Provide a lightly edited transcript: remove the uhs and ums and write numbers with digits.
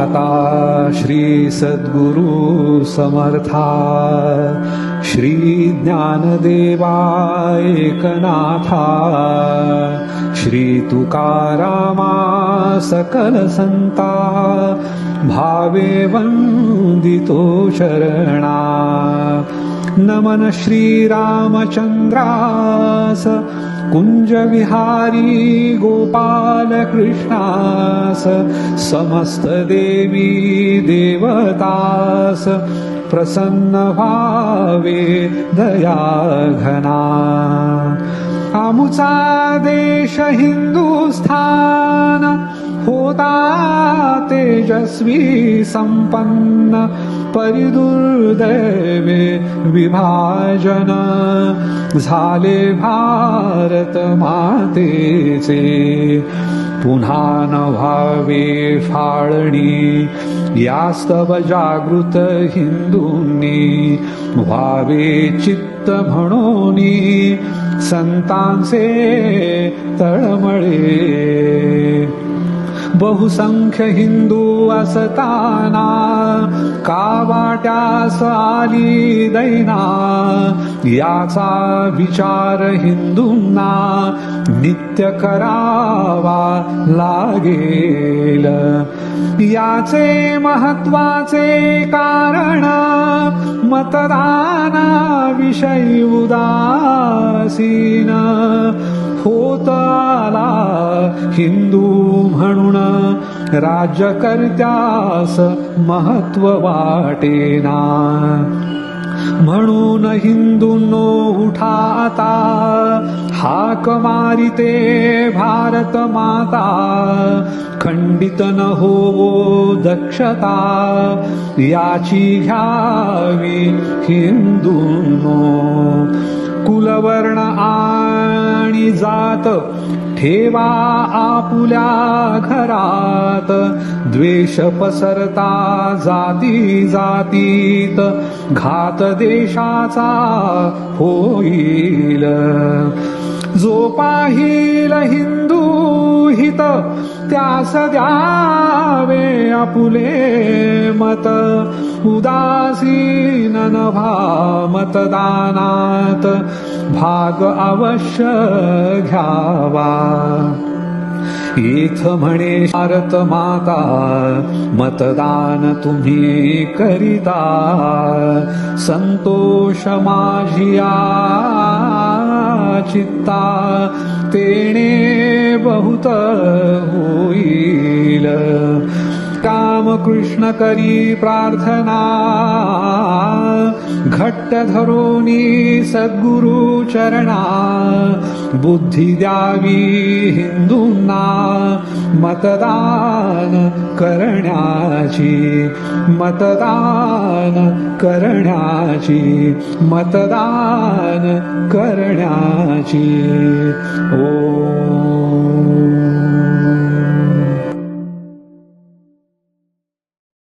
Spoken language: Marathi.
दाता श्री सद्गुरु समर्था श्री ज्ञानदेवा एकनाथा श्री तुकारामा सकल संता भावे वंदितो शरणा नमन श्री रामचंद्रास कुंज विहारी गोपाल कृष्णास समस्त देवी देवतास प्रसन्न व्हावे दया घना आमुचा देश हिंदुस्थान होता तेजस्वी संपन्न परिदुर्दैवे विभाजन झाले भारत मातेचे पुन्हा न व्हावे फाळणी यास्तव जागृत हिंदूंनी व्हावे चित्त म्हणोनी संतांचे तळमळे बहुसंख्य हिंदू असताना का वाट्यास आली दैना याचा विचार हिंदूंना नित्य करावा लागेल याचे महत्वाचे कारण मतदानाविषयी उदासीन होत आला हिंदू म्हणून राज्यकर्त्यास महत्व वाटेना म्हणून हिंदूंनो उठा आता हाक मारिते भारत माता खंडित न होवो दक्षता याची घ्यावी हिंदूंनो कुलवर्ण आणि जात ठेवा आपुल्या घरात द्वेष पसरता जाती जातीत घात देशाचा होईल जो पाहिल हिंदू हित त्यास द्यावे आपुले मत उदासीन न व्हा मतदानात भाग अवश्य घ्यावा इथ म्हणे भारत माता मतदान तुम्ही करिता संतोष माझिया चित्ता तेणे बहुत होईल काम कृष्ण करी प्रार्थना घट्ट धरोनी सद्गुरु चरणा बुद्धी द्यावी हिंदूंना मतदान करण्याची मतदान करण्याची मतदान करण्याची ओ